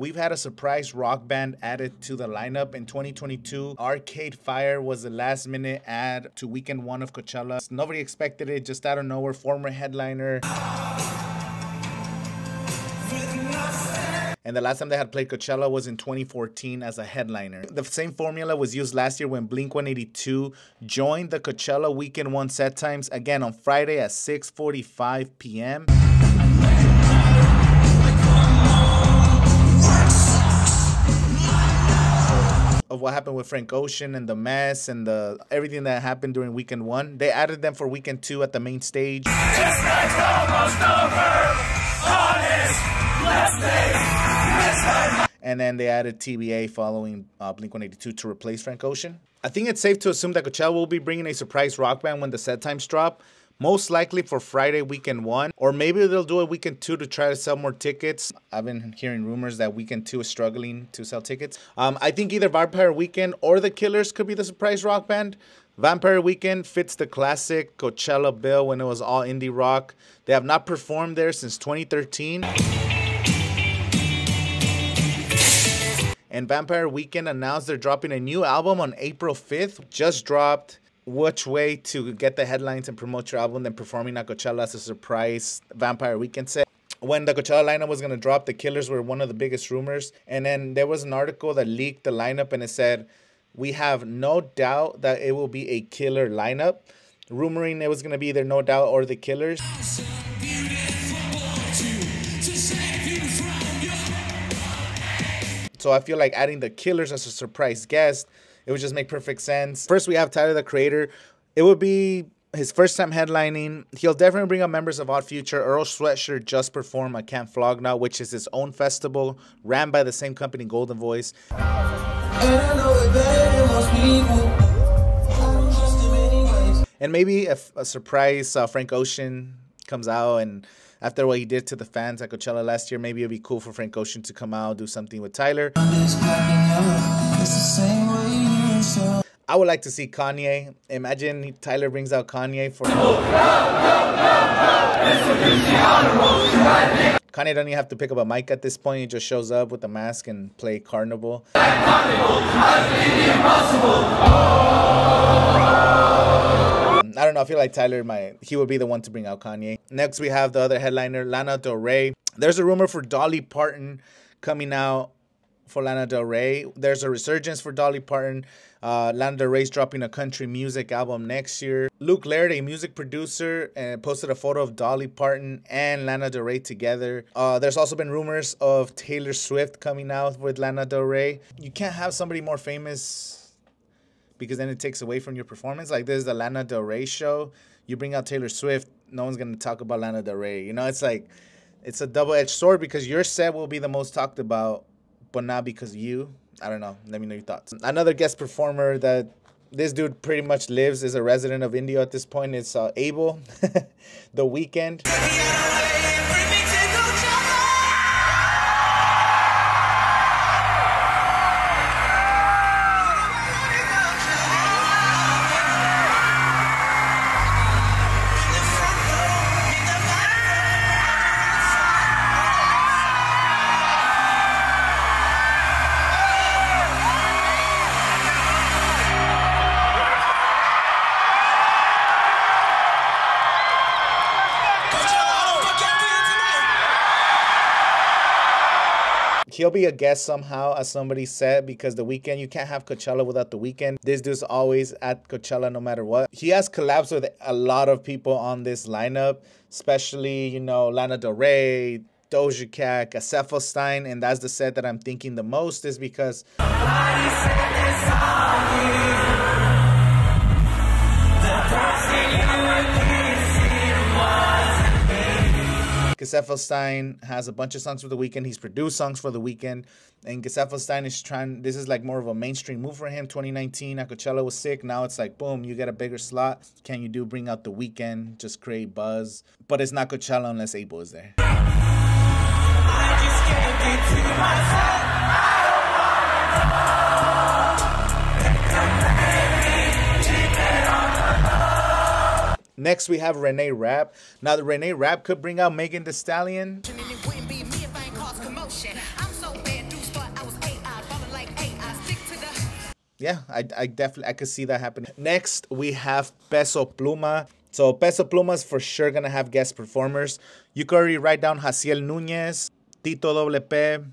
We've had a surprise rock band added to the lineup in 2022. Arcade Fire was the last minute add to weekend one of Coachella. Nobody expected it, just out of nowhere. Former headliner. And the last time they had played Coachella was in 2014 as a headliner. The same formula was used last year when Blink-182 joined the Coachella weekend one set times, again on Friday at 6:45 p.m. Of what happened with Frank Ocean and the mess and everything that happened during weekend one. They added them for weekend two at the main stage. This night's almost over. Honest, last name. And then they added TBA following Blink-182 to replace Frank Ocean. I think it's safe to assume that Coachella will be bringing a surprise rock band when the set times drop. Most likely for Friday weekend one, or maybe they'll do a weekend two to try to sell more tickets. I've been hearing rumors that weekend two is struggling to sell tickets. I think either Vampire Weekend or The Killers could be the surprise rock band. Vampire Weekend fits the classic Coachella bill when it was all indie rock. They have not performed there since 2013. And Vampire Weekend announced they're dropping a new album on April 5th. Just dropped. Which way to get the headlines and promote your album than performing at Coachella as a surprise Vampire Weekend set. When the Coachella lineup was going to drop, the Killers were one of the biggest rumors. And then there was an article that leaked the lineup and it said, "We have no doubt that it will be a killer lineup." Rumoring it was going to be either No Doubt or the Killers. So I feel like adding the Killers as a surprise guest, it would just make perfect sense. First, we have Tyler, the Creator. It would be his first time headlining. He'll definitely bring up members of Odd Future. Earl Sweatshirt just performed at Camp Flog Now, which is his own festival, ran by the same company, Golden Voice. And maybe if a surprise Frank Ocean comes out, and after what he did to the fans at Coachella last year, maybe it'd be cool for Frank Ocean to come out, do something with Tyler. I would like to see Kanye. Imagine Tyler brings out Kanye for... Kanye don't even have to pick up a mic at this point. He just shows up with a mask and play Carnival. I don't know. I feel like Tyler he would be the one to bring out Kanye. Next, we have the other headliner, Lana Del Rey. There's a rumor for Dolly Parton coming out for Lana Del Rey. There's a resurgence for Dolly Parton. Lana Del Rey's dropping a country music album next year. Luke Laird, a music producer, posted a photo of Dolly Parton and Lana Del Rey together. There's also been rumors of Taylor Swift coming out with Lana Del Rey. You can't have somebody more famous because then it takes away from your performance. Like, this is the Lana Del Rey show. You bring out Taylor Swift, no one's going to talk about Lana Del Rey. You know, it's like, it's a double-edged sword because your set will be the most talked about, but not because of you. I don't know. Let me know your thoughts. Another guest performer that this dude pretty much lives, is a resident of India at this point. It's Abel, The Weeknd. He'll be a guest somehow, as somebody said, because The Weeknd, you can't have Coachella without The Weeknd. This dude's always at Coachella no matter what. He has collabs with a lot of people on this lineup, especially, you know, Lana Del Rey, Doja Cat, Stein, and that's the set that I'm thinking the most is because... Stein has a bunch of songs for The Weeknd. He's produced songs for The Weeknd. And Stein is trying, this is like more of a mainstream move for him. 2019 at Coachella was sick. Now it's like, boom, you get a bigger slot. Can you bring out The Weeknd, just create buzz. But it's not Coachella unless Abel is there. I just can't get to myself. Next, we have Renee Rapp. Now, the Renee Rapp could bring out Megan Thee Stallion. yeah, I definitely I could see that happening. Next, we have Peso Pluma. So Peso Pluma is for sure gonna have guest performers. You could already write down Jaciel Nunez, Tito WP,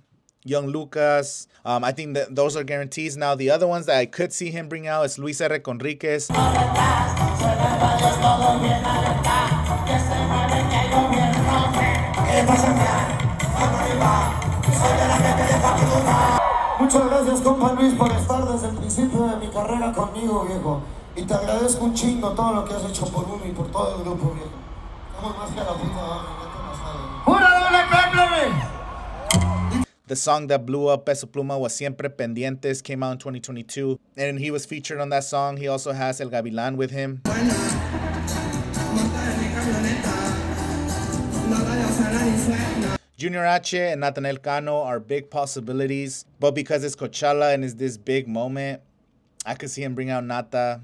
Young Lucas. I think that those are guarantees. Now the other ones that I could see him bring out is Luis R. Conriquez. Muchas gracias, compa Luis, por estar desde el principio de mi carrera conmigo, viejo. Y te agradezco un chingo todo lo que has hecho por uno y por todo el grupo, viejo. Estamos más que a la puta madre, ya te lo sabes. ¡Pura doble cumple! The song that blew up Peso Pluma was Siempre Pendientes, came out in 2022. And he was featured on that song. He also has El Gavilán with him. Junior H and Nathaniel Cano are big possibilities, but because it's Coachella and it's this big moment, I could see him bring out Nata.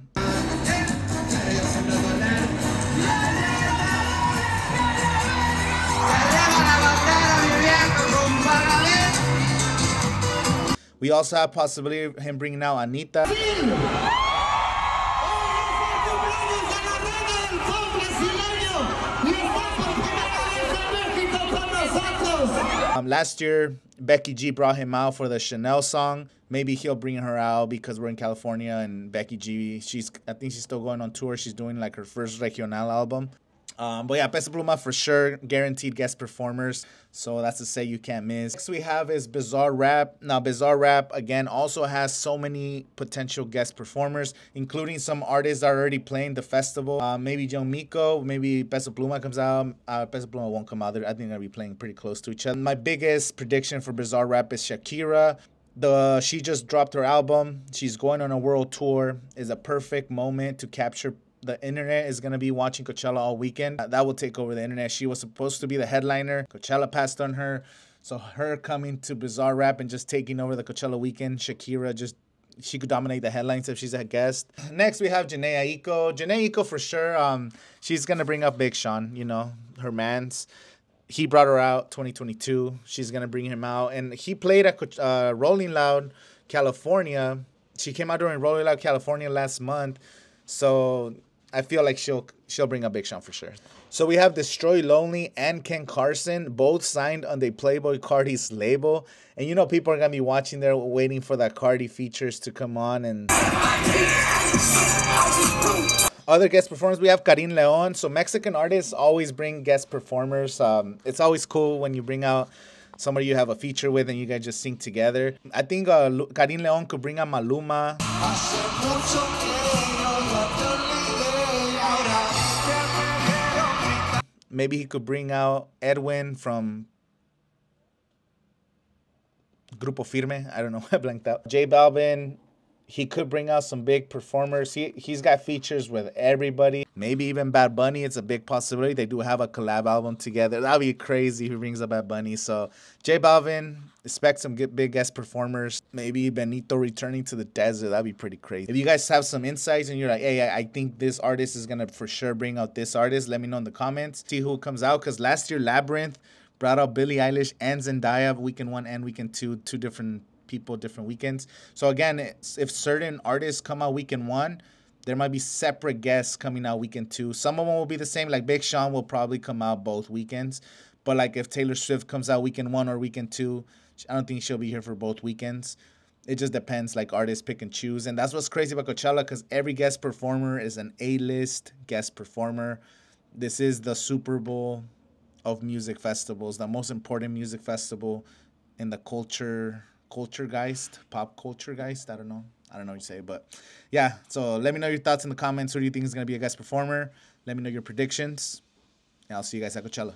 We also have possibility of him bringing out Anita. Last year, Becky G brought him out for the Chanel song. Maybe he'll bring her out because we're in California and Becky G, I think she's still going on tour. She's doing like her first regional album. But yeah, Peso Pluma for sure, guaranteed guest performers. So that's to say you can't miss. Next we have is Bizarre Rap. Now Bizarre Rap, again, also has so many potential guest performers, including some artists that are already playing the festival. Maybe Young Miko, maybe Peso Pluma comes out. Peso Pluma won't come out. I think they're going to be playing pretty close to each other. My biggest prediction for Bizarre Rap is Shakira. She just dropped her album. She's going on a world tour. Is a perfect moment to capture. The internet is going to be watching Coachella all weekend. That will take over the internet. She was supposed to be the headliner. Coachella passed on her. So her coming to Bizarre Rap and just taking over the Coachella weekend. Shakira, she could dominate the headlines if she's a guest. Next, we have Janae Aiko. Janae Aiko for sure. She's going to bring up Big Sean, you know, her mans. He brought her out 2022. She's going to bring him out. And he played at Rolling Loud, California. She came out during Rolling Loud, California last month. So I feel like she'll bring up Big Sean for sure. So we have Destroy Lonely and Ken Carson, both signed on the Playboy Cardi's label. And you know people are going to be watching there waiting for that Cardi features to come on. And other guest performers, we have Karin Leon. So Mexican artists always bring guest performers. It's always cool when you bring out somebody you have a feature with and you guys just sing together. I think Karin Leon could bring out Maluma. Maybe he could bring out Edwin from Grupo Firme. I don't know. I blanked out. J Balvin. He could bring out some big performers. He's got features with everybody. Maybe even Bad Bunny. It's a big possibility. They do have a collab album together. That'd be crazy if he brings up Bad Bunny. So J Balvin, expect some big guest performers. Maybe Benito returning to the desert. That'd be pretty crazy. If you guys have some insights and you're like, hey, I think this artist is going to for sure bring out this artist, let me know in the comments. See who comes out. Because last year, Labyrinth brought out Billie Eilish and Zendaya weekend 1 and weekend 2. Two different people, different weekends. So again, if certain artists come out weekend 1, there might be separate guests coming out weekend 2. Some of them will be the same. Like Big Sean will probably come out both weekends. But like if Taylor Swift comes out weekend 1 or weekend 2, I don't think she'll be here for both weekends. It just depends. Like artists pick and choose. And that's what's crazy about Coachella, because every guest performer is an A-list guest performer. This is the Super Bowl of music festivals, the most important music festival in the pop culture geist. I don't know what you say, but yeah. So let me know your thoughts in the comments. Who do you think is going to be a guest performer? Let me know your predictions, and I'll see you guys at Coachella.